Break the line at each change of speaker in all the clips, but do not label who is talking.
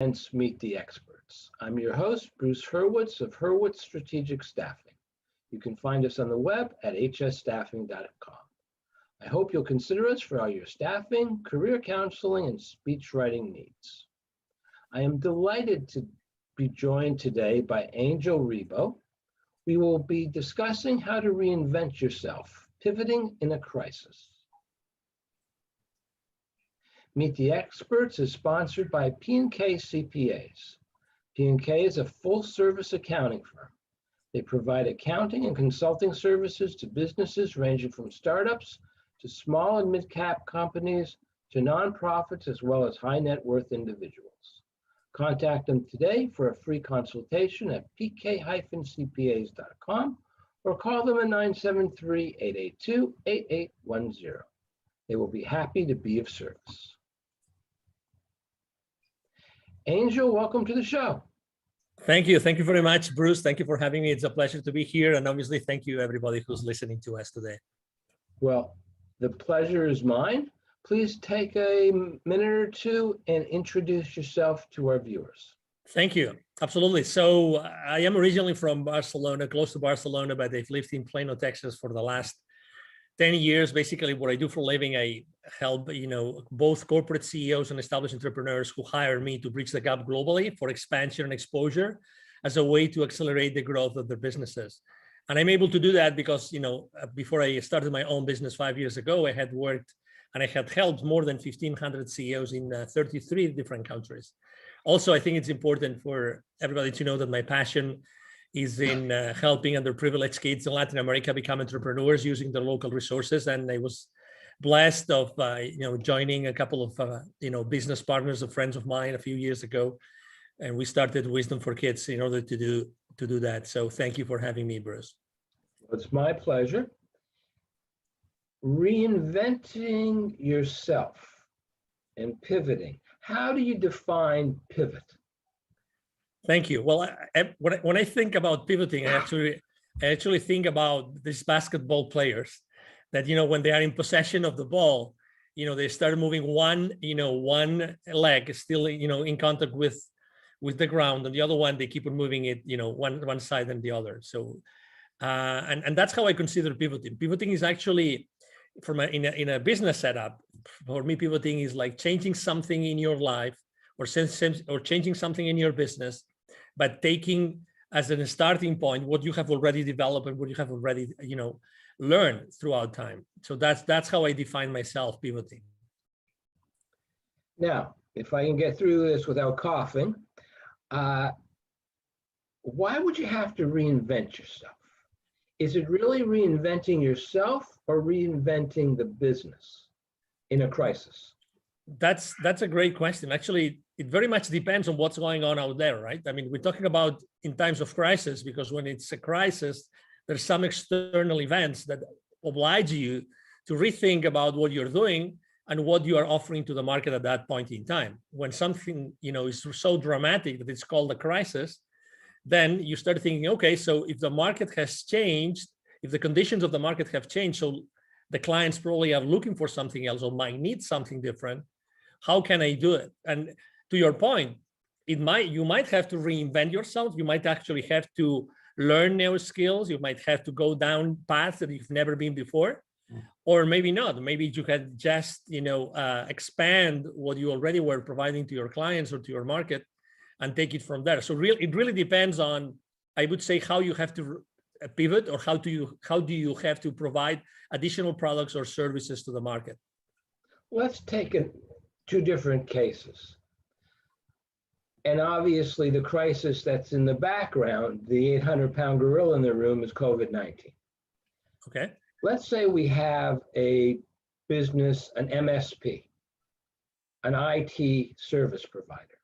Meet the Experts. I'm your host, Bruce Hurwitz of Hurwitz Strategic Staffing. You can find us on the web at hsstaffing.com. I hope you'll consider us for all your staffing, career counseling, and speech writing needs. I am delighted to be joined today by Angel Rebo. We will be discussing how to reinvent yourself, pivoting in a crisis. Meet the Experts is sponsored by P&K CPAs. P&K is a full-service accounting firm. They provide accounting and consulting services to businesses ranging from startups to small and mid-cap companies to nonprofits as well as high-net-worth individuals. Contact them today for a free consultation at pk-cpas.com or call them at 973-882-8810. They will be happy to be of service. Angel, welcome to the show.
Thank you. Thank you very much, Bruce. Thank you for having me. It's a pleasure to be here. And obviously, thank you, everybody who's listening to us today.
Well, the pleasure is mine. Please take a minute or two and introduce yourself to our viewers.
Thank you. Absolutely. So I am originally from Barcelona, close to Barcelona, but I've lived in Plano, Texas for the last 10 years. Basically, what I do for a living, I help both corporate CEOs and established entrepreneurs who hire me to bridge the gap globally for expansion and exposure as a way to accelerate the growth of their businesses. And I'm able to do that because, before I started my own business 5 years ago, I had worked and I had helped more than 1,500 CEOs in 33 different countries. Also, I think it's important for everybody to know that my passion is in helping underprivileged kids in Latin America become entrepreneurs using their local resources. And I was blessed of joining a couple of business partners, of friends of mine a few years ago, and we started Wisdom for Kids in order to do that. So thank you for having me, Bruce.
It's my pleasure. Reinventing yourself and pivoting. How do you define pivot?
Thank you. Well, when I think about pivoting, I actually think about these basketball players that, when they are in possession of the ball, they start moving one leg is still, in contact with the ground, and the other one, they keep on moving it, one side and the other. So, and that's how I consider pivoting. Pivoting is actually, in a business setup, for me, pivoting is like changing something in your life or changing something in your business, but taking as a starting point what you have already developed and what you have already learned throughout time. So that's how I define myself pivoting.
Now, if I can get through this without coughing, why would you have to reinvent yourself? Is it really reinventing yourself or reinventing the business in a crisis?
That's a great question. Actually, it very much depends on what's going on out there, right? I mean, we're talking about in times of crisis, because when it's a crisis, there's some external events that oblige you to rethink about what you're doing and what you are offering to the market at that point in time. When something, is so dramatic that it's called a crisis, then you start thinking, okay, so if the market has changed, if the conditions of the market have changed, so the clients probably are looking for something else or might need something different. How can I do it? And to your point, you might have to reinvent yourself. You might actually have to learn new skills. You might have to go down paths that you've never been before, or maybe not. Maybe you can just, expand what you already were providing to your clients or to your market and take it from there. So it really depends on, I would say, how you have to pivot, or how do you have to provide additional products or services to the market.
Let's take two different cases. And obviously the crisis that's in the background, the 800-pound gorilla in the room, is COVID-19.
Okay.
Let's say we have a business, an MSP, an IT service provider.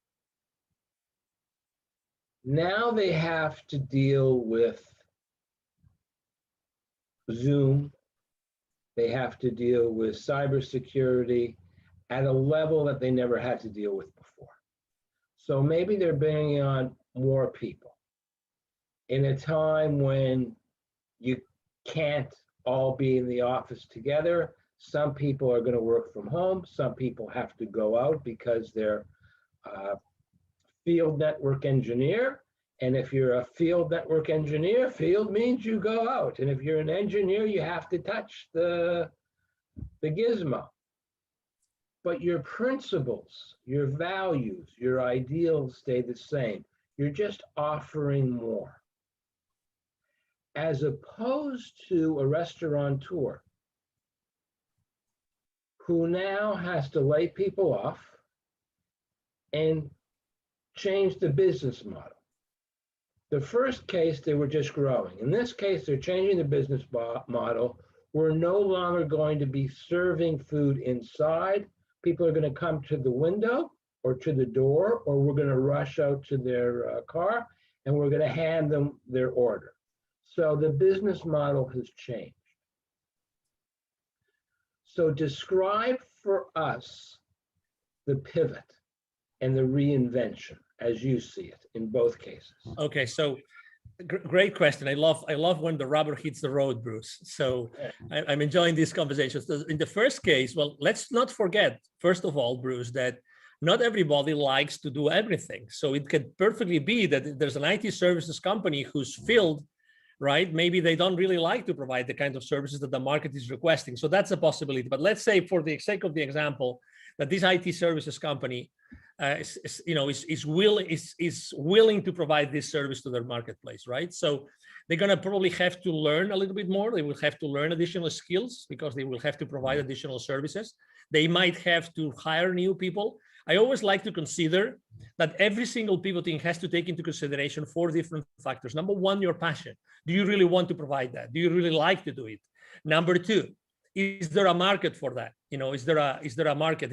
Now they have to deal with Zoom. They have to deal with cybersecurity at a level that they never had to deal with before. So maybe they're bringing on more people in a time when you can't all be in the office together. Some people are going to work from home. Some people have to go out because their field network engineer. And if you're a field network engineer, field means you go out. And if you're an engineer, you have to touch the gizmo. But your principles, your values, your ideals stay the same. You're just offering more. As opposed to a restaurateur who now has to lay people off and change the business model. The first case, they were just growing. In this case, they're changing the business model. We're no longer going to be serving food inside. People are going to come to the window or to the door, or we're going to rush out to their car and we're going to hand them their order. So the business model has changed. So describe for us the pivot and the reinvention as you see it in both cases.
Okay, so great question. I love when the rubber hits the road, Bruce. So I'm enjoying these conversations. In the first case, well, let's not forget, first of all, Bruce, that not everybody likes to do everything. So it could perfectly be that there's an IT services company who's filled, right? Maybe they don't really like to provide the kind of services that the market is requesting. So that's a possibility. But let's say, for the sake of the example, that this IT services company is willing to provide this service to their marketplace, right? So they're going to probably have to learn a little bit more. They will have to learn additional skills because they will have to provide additional services. They might have to hire new people. I always like to consider that every single pivoting has to take into consideration 4 different factors. Number 1, your passion. Do you really want to provide that? Do you really like to do it? Number 2, is there a market for that? Is there a market?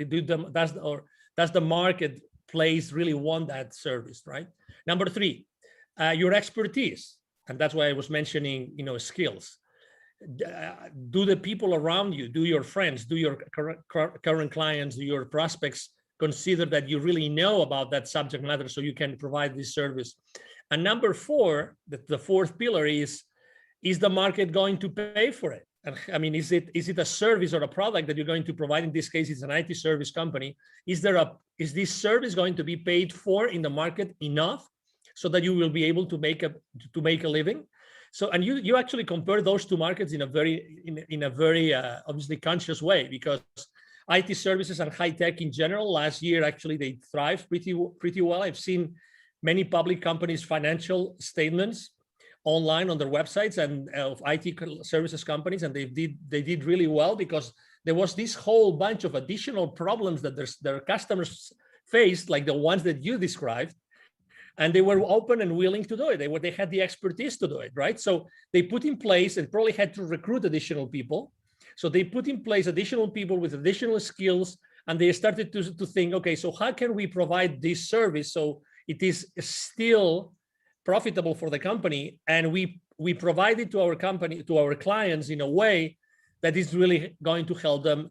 Does the marketplace really want that service, right? Number 3, your expertise, and that's why I was mentioning, skills. Do the people around you, do your friends, do your current clients, do your prospects consider that you really know about that subject matter so you can provide this service? And number 4, the fourth pillar is the market going to pay for it? And I mean, is it a service or a product that you're going to provide? In this case, it's an IT service company. Is this service going to be paid for in the market enough so that you will be able to make a living? So, and you actually compare those 2 markets in a very obviously conscious way, because IT services and high tech in general, last year actually they thrived pretty well. I've seen many public companies' financial statements online on their websites and of IT services companies, and they did really well because there was this whole bunch of additional problems that their customers faced, like the ones that you described, and they were open and willing to do it. They had the expertise to do it, right? So they put in place and probably had to recruit additional people. So they put in place additional people with additional skills, and they started to think, okay, so how can we provide this service so it is still profitable for the company, and we provide it to our clients in a way that is really going to help them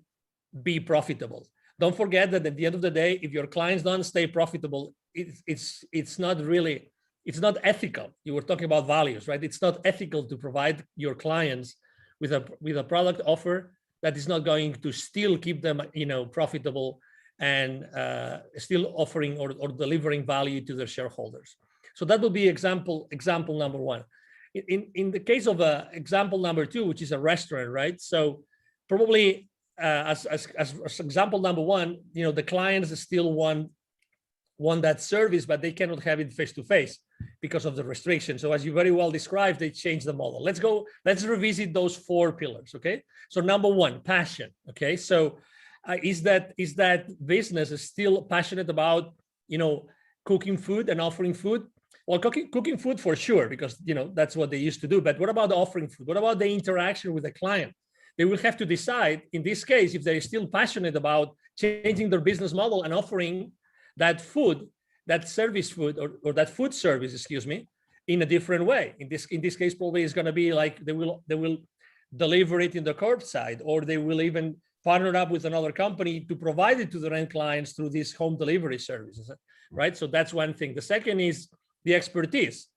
be profitable. Don't forget that at the end of the day, if your clients don't stay profitable, it's not ethical. You were talking about values, right? It's not ethical to provide your clients with a product offer that is not going to still keep them, profitable and still offering or delivering value to their shareholders. So that would be example number 1. In the case of example number 2, which is a restaurant, right? So probably as example number 1, the clients still want that service, but they cannot have it face to face because of the restrictions. So as you very well described, they changed the model. Let's revisit those 4 pillars. Okay. So number 1, passion. Okay. So is that business is still passionate about, cooking food and offering food? Well, cooking food for sure, because that's what they used to do. But what about offering food? What about the interaction with the client? They will have to decide in this case if they're still passionate about changing their business model and offering that food, that service food, or that food service, in a different way. In this case, probably it's going to be like they will deliver it in the curbside, or they will even partner up with another company to provide it to their end clients through these home delivery services, right? So that's one thing. The second is the expertise.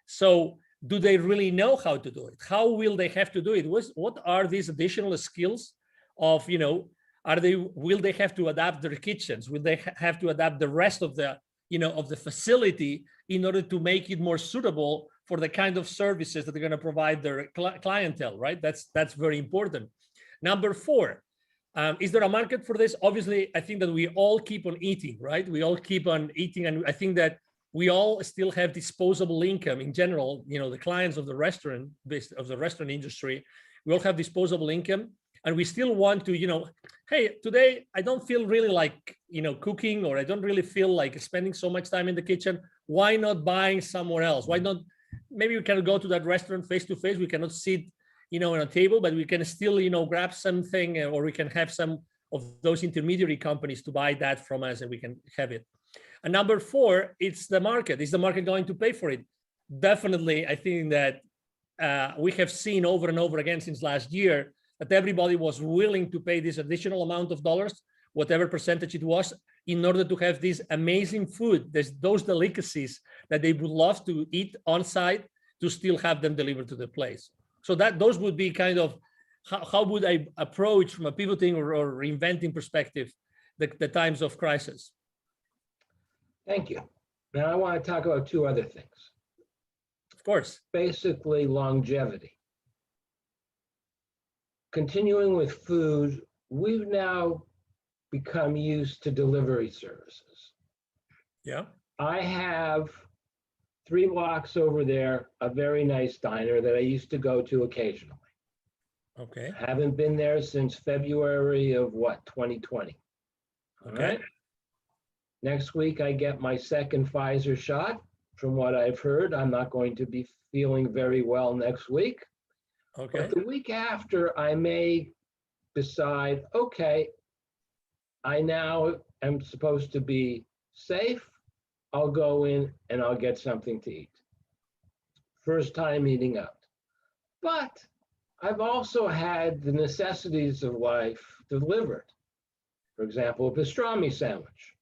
So do they really know how to do it? How will they have to do it? What are these additional skills of, will they have to adapt their kitchens? Will they have to adapt the rest of the of the facility in order to make it more suitable for the kind of services that they're going to provide their clientele, right? That's very important. Number 4, is there a market for this? Obviously, I think that we all keep on eating, right? We all keep on eating, and I think that we all still have disposable income in general. The clients of the restaurant industry, we all have disposable income, and we still want to, hey, today I don't feel really like, cooking, or I don't really feel like spending so much time in the kitchen. Why not buying somewhere else? Why not? Maybe we can go to that restaurant face to face. We cannot sit, on a table, but we can still, grab something, or we can have some of those intermediary companies to buy that from us, and we can have it. And number 4, it's the market. Is the market going to pay for it? Definitely. I think that we have seen over and over again since last year that everybody was willing to pay this additional amount of dollars, whatever percentage it was, in order to have this amazing food, those delicacies that they would love to eat on site, to still have them delivered to the place. So those would be kind of how would I approach, from a pivoting or reinventing perspective, the times of crisis.
Thank you. Now I want to talk about 2 other things.
Of course.
Basically, longevity. Continuing with food, we've now become used to delivery services.
Yeah.
I have 3 blocks over there, a very nice diner that I used to go to occasionally.
Okay.
Haven't been there since February of 2020. All
Okay.
right. Next week, I get my second Pfizer shot. From what I've heard, I'm not going to be feeling very well next week.
Okay.
But the week after, I may decide, okay, I now am supposed to be safe. I'll go in and I'll get something to eat. First time eating out. But I've also had the necessities of life delivered. For example, a pastrami sandwich.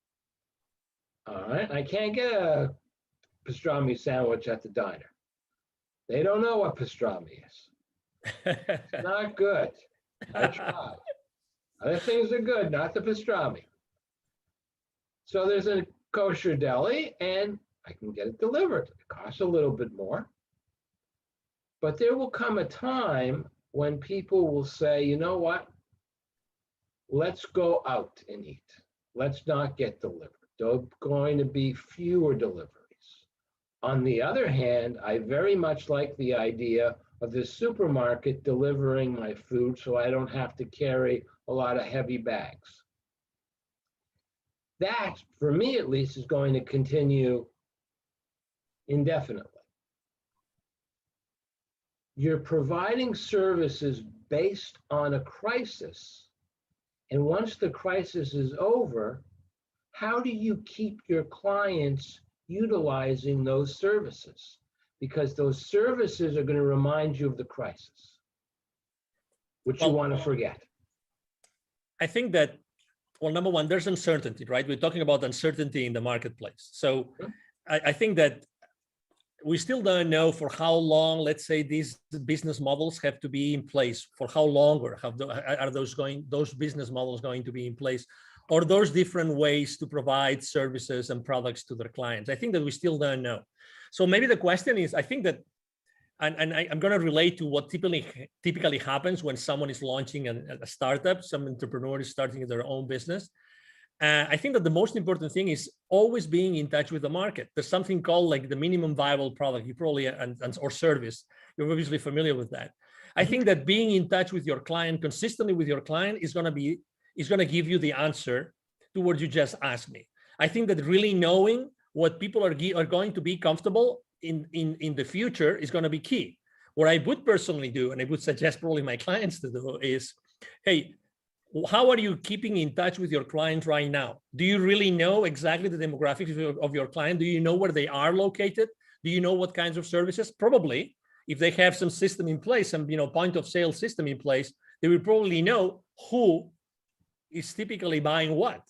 All right, I can't get a pastrami sandwich at the diner. They don't know what pastrami is. It's not good. I tried. Other things are good, not the pastrami. So there's a kosher deli, and I can get it delivered. It costs a little bit more. But there will come a time when people will say, you know what? Let's go out and eat. Let's not get delivered. There are going to be fewer deliveries. On the other hand, I very much like the idea of the supermarket delivering my food so I don't have to carry a lot of heavy bags. That, for me at least, is going to continue indefinitely. You're providing services based on a crisis, and once the crisis is over, how do you keep your clients utilizing those services? Because those services are going to remind you of the crisis, which you want to forget.
I think that, well, number one, there's uncertainty, right? We're talking about uncertainty in the marketplace. So I think that we still don't know for how long, let's say, these business models have to be in place. For how long, or are those business models going to be in place, or those different ways to provide services and products to their clients? I think that we still don't know. So maybe the question is, I think that, and I'm going to relate to what typically happens when someone is launching a startup, some entrepreneur is starting their own business. I think that the most important thing is always being in touch with the market. There's something called like the minimum viable product. You probably, or service, you're obviously familiar with that. I think that being in touch with your client, consistently with your client, is going to give you the answer to what you just asked me. I think that really knowing what people are going to be comfortable in the future is going to be key. What I would personally do, and I would suggest probably my clients to do, is, hey, how are you keeping in touch with your client right now? Do you really know exactly the demographics of your client? Do you know where they are located? Do you know what kinds of services? Probably, if they have some system in place, some point of sale system in place, they will probably know who is typically buying what.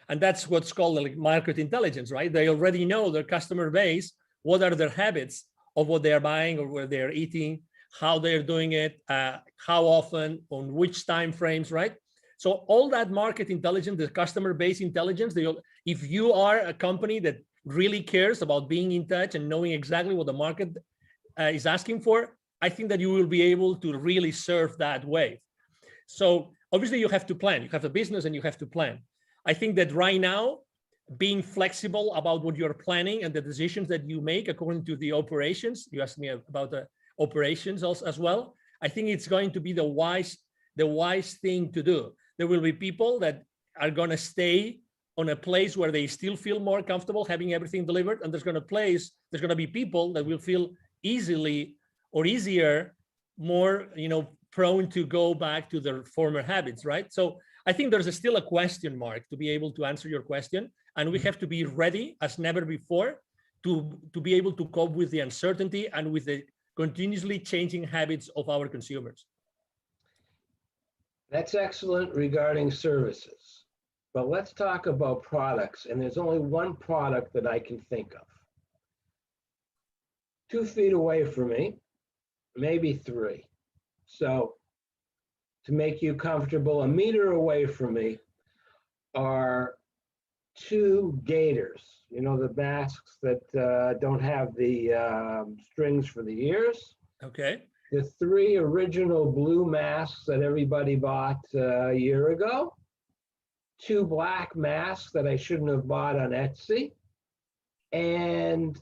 And that's what's called like market intelligence, right? They already know their customer base, what are their habits of what they are buying or where they're eating, how they're doing it, how often, on which time frames, right? So all that market intelligence, the customer base intelligence, if you are a company that really cares about being in touch and knowing exactly what the market is asking for, I think that you will be able to really surf that wave. So obviously you have to plan. You have a business and you have to plan. I think that right now, being flexible about what you're planning and the decisions that you make according to the operations, you asked me about the operations also, as well. I think it's going to be the wise thing to do. There will be people that are going to stay on a place where they still feel more comfortable having everything delivered, and there's going to be people that will feel easier, more prone to go back to their former habits, right? So I think there's still a question mark to be able to answer your question, and we have to be ready as never before to be able to cope with the uncertainty and with the continuously changing habits of our consumers.
That's excellent regarding services, but let's talk about products, and there's only one product that I can think of. 2 feet away from me, maybe 3. So to make you comfortable, 1 meter away from me are 2 gaiters. You know, the masks that don't have the strings for the ears.
Okay.
The 3 original blue masks that everybody bought a year ago. 2 black masks that I shouldn't have bought on Etsy. And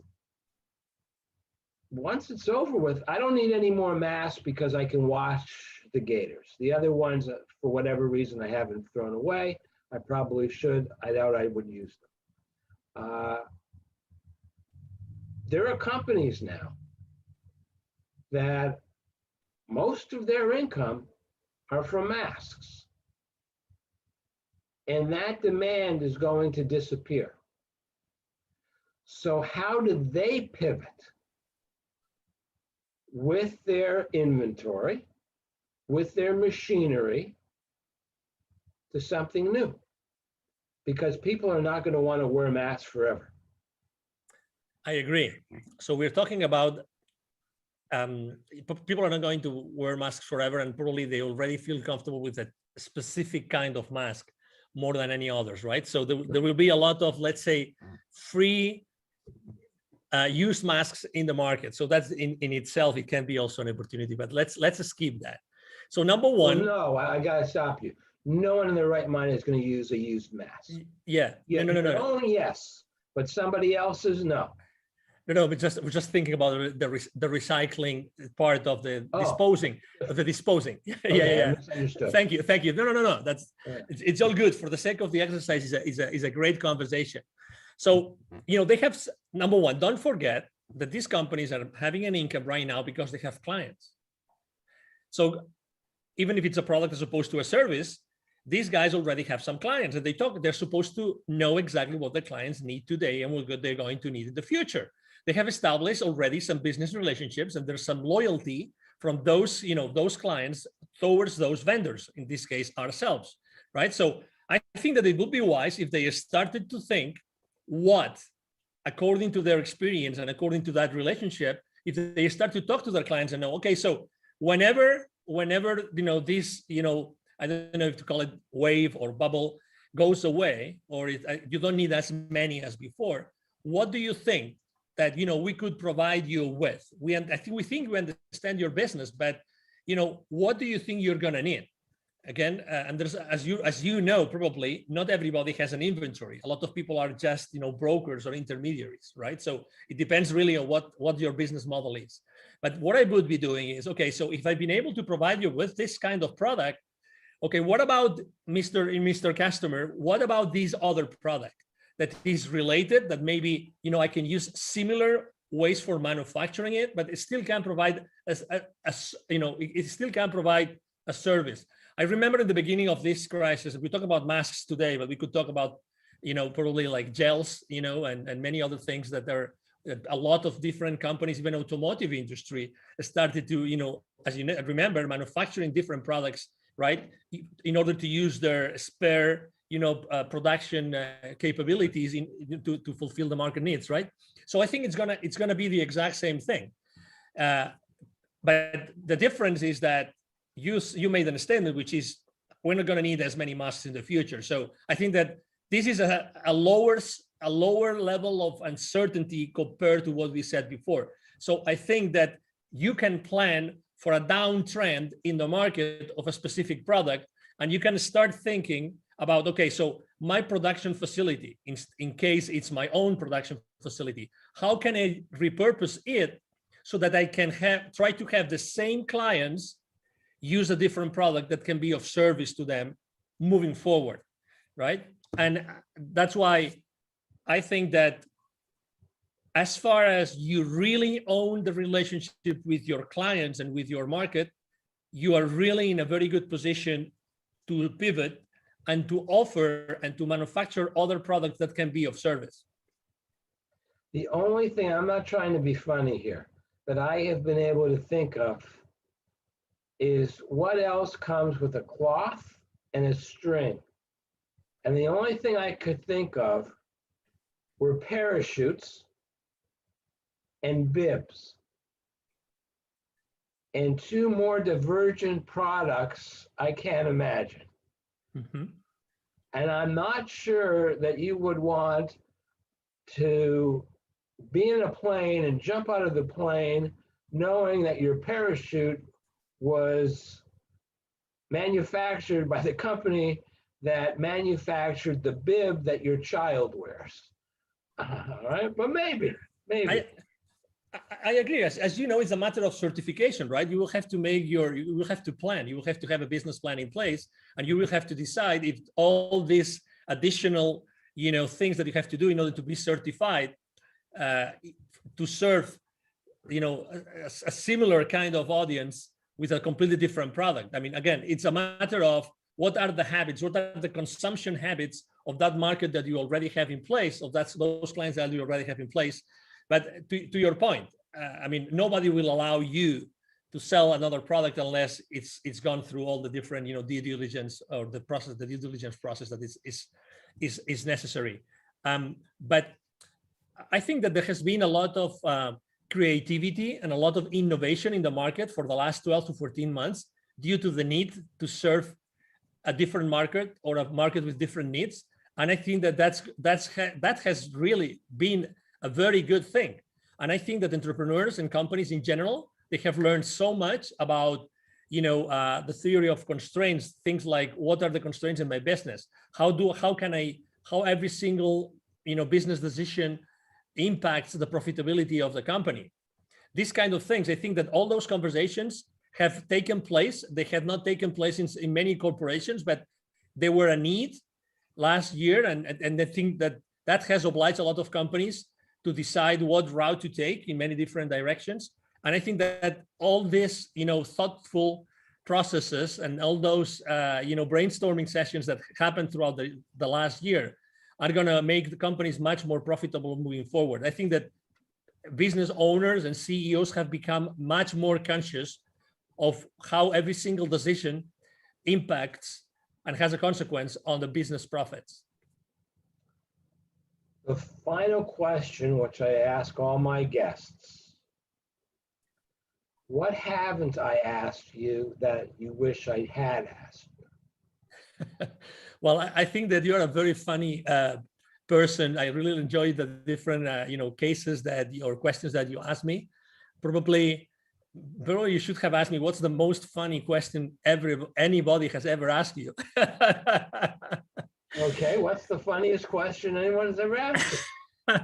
once it's over with, I don't need any more masks because I can wash the gaiters. The other ones, for whatever reason, I haven't thrown away. I probably should. I doubt I would use them. There are companies now that most of their income are from masks. And that demand is going to disappear. So how do they pivot with their inventory, with their machinery, to something new? Because people are not going to want to wear masks forever.
I agree. So we're talking about people are not going to wear masks forever, and probably they already feel comfortable with a specific kind of mask more than any others, right? So there will be a lot of, let's say, free use masks in the market. So that's in itself, it can be also an opportunity, but let's skip that. So number one.
Well, no, I gotta stop you. No one in their right mind is going to use a used mask.
Yeah. No.
Only yes, but somebody else's, no.
No, but we're just thinking about the recycling part of the disposing. Yeah.
Misunderstood.
Thank you. No. It's all good. For the sake of the exercise, is a great conversation. So they have, number one, don't forget that these companies are having an income right now because they have clients. So even if it's a product as opposed to a service, these guys already have some clients, and they're supposed to know exactly what the clients need today and what they're going to need in the future. They have established already some business relationships, and there's some loyalty from those clients towards those vendors, in this case, ourselves, right? So I think that it would be wise if they started to think what, according to their experience and according to that relationship, if they start to talk to their clients and know, okay, so whenever this, I don't know if to call it wave or bubble, goes away, or you don't need as many as before, what do you think that we could provide you with? We think we understand your business, but what do you think you're gonna need? Again, and there's, as you know, probably not everybody has an inventory. A lot of people are just brokers or intermediaries, right? So it depends really on what your business model is. But what I would be doing is, okay, so if I've been able to provide you with this kind of product, okay, what about Mr. Customer? What about this other product that is related, that maybe I can use similar ways for manufacturing it, but it still can provide it still can provide a service. I remember in the beginning of this crisis, we talk about masks today, but we could talk about probably like gels, and many other things that are a lot of different companies, even automotive industry, started to as you remember, manufacturing different products, right, in order to use their spare production capabilities to fulfill the market needs, right? So I think it's gonna be the exact same thing, but the difference is that you made an statement, which is we're not going to need as many masks in the future. So I think that this is a lower level of uncertainty compared to what we said before. So I think that you can plan for a downtrend in the market of a specific product, and you can start thinking about, okay, so my production facility, in case it's my own production facility, how can I repurpose it so that I can try to have the same clients use a different product that can be of service to them moving forward, right? And that's why I think that as far as you really own the relationship with your clients and with your market, you are really in a very good position to pivot and to offer and to manufacture other products that can be of service.
The only thing, I'm not trying to be funny here, but I have been able to think of is what else comes with a cloth and a string. And the only thing I could think of were parachutes and bibs. And two more divergent products I can't imagine.
Mm-hmm.
And I'm not sure that you would want to be in a plane and jump out of the plane knowing that your parachute was manufactured by the company that manufactured the bib that your child wears. All right, but maybe.
I agree. As you know, it's a matter of certification, right? You will have to you will have to plan. You will have to have a business plan in place, and you will have to decide if all these additional, things that you have to do in order to be certified to serve, a similar kind of audience with a completely different product. I mean, again, it's a matter of what are the habits, what are the consumption habits of that market that you already have in place, of those clients that you already have in place. But to your point, I mean, nobody will allow you to sell another product unless it's gone through all the different, due diligence or the due diligence process that is necessary. But I think that there has been a lot of creativity and a lot of innovation in the market for the last 12 to 14 months due to the need to serve a different market or a market with different needs. And I think that has really been a very good thing. And I think that entrepreneurs and companies in general, they have learned so much about, the theory of constraints, things like what are the constraints in my business? How every single, business decision impacts the profitability of the company. These kind of things, I think that all those conversations have taken place. They have not taken place in many corporations, but they were a need last year. And I think that has obliged a lot of companies to decide what route to take in many different directions. And I think that all this, thoughtful processes and all those, brainstorming sessions that happened throughout the last year are going to make the companies much more profitable moving forward. I think that business owners and CEOs have become much more conscious of how every single decision impacts and has a consequence on the business profits.
The final question, which I ask all my guests, what haven't I asked you that you wish I had asked you?
Well, I think that you're a very funny person. I really enjoy the different, cases or questions that you asked me. Probably you should have asked me what's the most funny question anybody has ever asked you.
Okay, what's the funniest question anyone has ever asked you?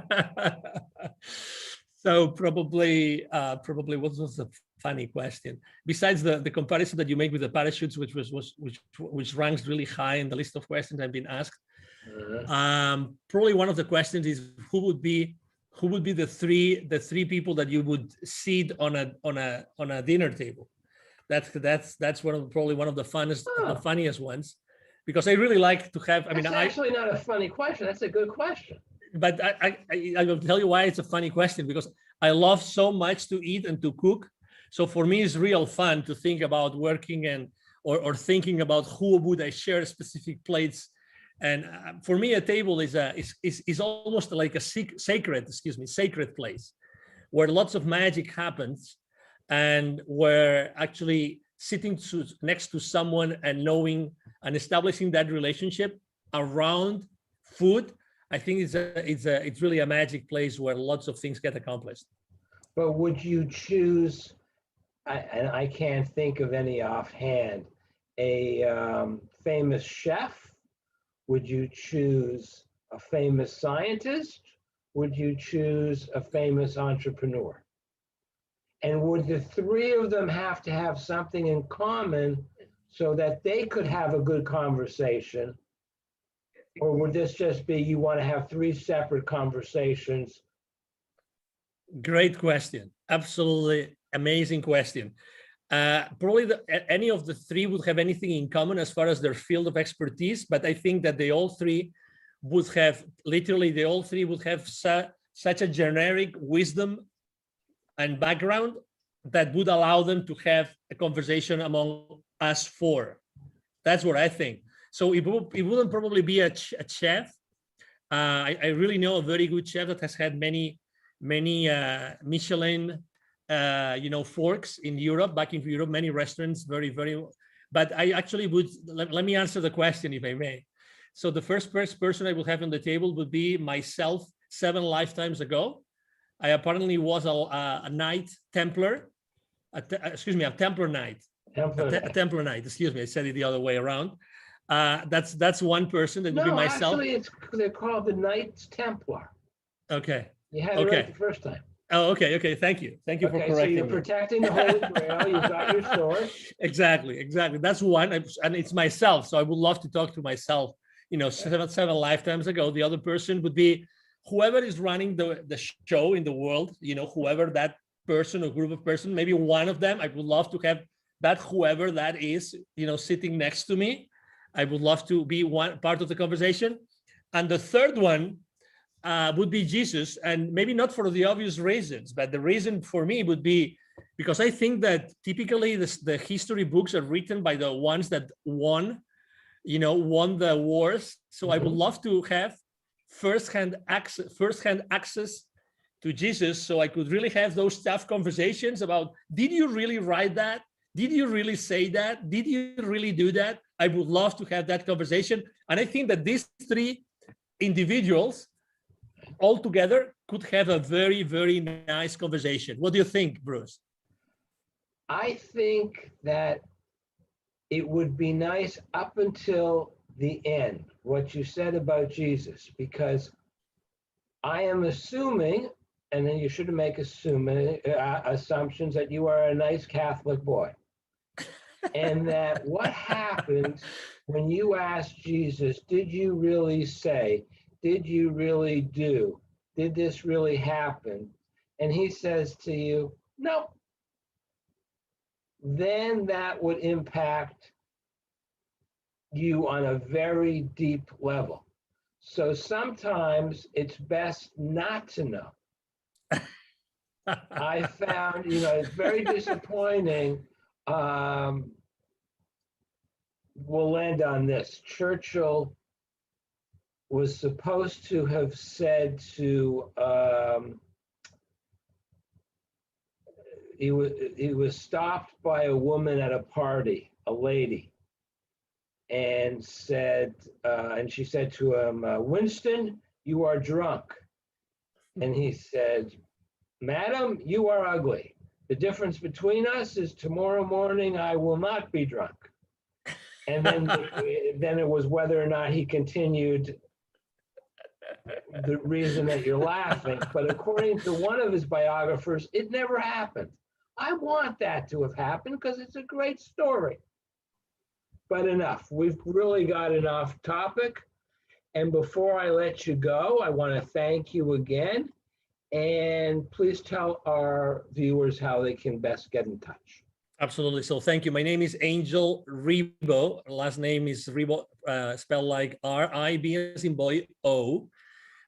So probably what was the funny question? Besides the comparison that you make with the parachutes, which ranks really high in the list of questions I've been asked. Probably one of the questions is who would be the three people that you would seat on a dinner table. That's probably one of the funniest ones, because I really like to have.
That's actually not a funny question. That's a good question.
But I will tell you why it's a funny question, because I love so much to eat and to cook. So for me, it's real fun to think about working or thinking about who would I share specific plates. And for me, a table is almost like a sacred place where lots of magic happens, and where actually sitting next to someone and knowing and establishing that relationship around food, I think it's really a magic place where lots of things get accomplished.
But would you choose, and I can't think of any offhand, a famous chef? Would you choose a famous scientist? Would you choose a famous entrepreneur? And would the three of them have to have something in common so that they could have a good conversation? Or would this just be you want to have three separate conversations?
Great question. Absolutely amazing question. Probably any of the three would have anything in common as far as their field of expertise, but I think that they all three would have, such a generic wisdom and background that would allow them to have a conversation among us four. That's what I think. So it wouldn't probably be a chef. I really know a very good chef that has had many Michelin forks in Europe, back in Europe, many restaurants, very, but I actually would, let me answer the question if I may. So the first person I would have on the table would be myself 7 lifetimes ago. I apparently was a Knight Templar, a Templar Knight. A Templar Knight, excuse me, I said it the other way around. That's one person, that would be myself.
Actually, they're called the Knights Templar.
Okay.
You had it right the first time.
Oh, okay. Thank you for correcting
so you're
me.
protecting the Holy Grail. You've got your sword.
Exactly. That's one, and it's myself. So I would love to talk to myself. 7 lifetimes ago. The other person would be whoever is running the show in the world. Whoever that person or group of person. Maybe one of them. I would love to have that whoever that is. Sitting next to me. I would love to be one part of the conversation. And the third one would be Jesus, and maybe not for the obvious reasons, but the reason for me would be because I think that typically the history books are written by the ones that won the wars. So I would love to have firsthand access to Jesus, so I could really have those tough conversations about, did you really write that? Did you really say that? Did you really do that? I would love to have that conversation. And I think that these three individuals all together could have a very, very nice conversation. What do you think, Bruce?
I think that it would be nice up until the end, what you said about Jesus, because I am assuming, and then you shouldn't make assumptions, that you are a nice Catholic boy. And that what happens when you ask Jesus, did you really say, did you really do, did this really happen? And he says to you, no. Then that would impact you on a very deep level. So sometimes it's best not to know. I found, it's very disappointing. We'll end on this. Churchill was supposed to have said to, he was stopped by a woman at a party, a lady, and she said to him, Winston, you are drunk. And he said, Madam, you are ugly. The difference between us is tomorrow morning I will not be drunk. And then it was whether or not he continued the reason that you're laughing. But according to one of his biographers, it never happened. I want that to have happened because it's a great story. But enough. We've really got an off topic. And before I let you go, I want to thank you again. And please tell our viewers how they can best get in touch.
Absolutely. So thank you. My name is Angel Ribo. Last name is Ribo, spelled like R-I-B as in boy, O.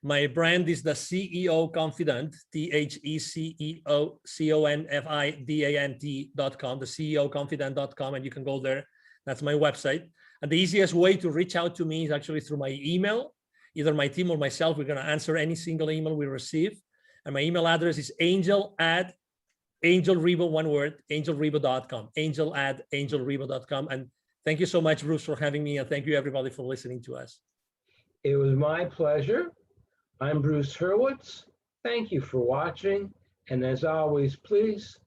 My brand is the CEO Confidant, THECEOCONFIDANT.com, the CEOConfidant.com, and you can go there. That's my website. And the easiest way to reach out to me is actually through my email. Either my team or myself, we're going to answer any single email we receive. And my email address is angel@ Angel Rebo, one word, angelrebo.com, angel@angelrebo.com. And thank you so much, Bruce, for having me. And thank you, everybody, for listening to us.
It was my pleasure. I'm Bruce Hurwitz. Thank you for watching. And as always, please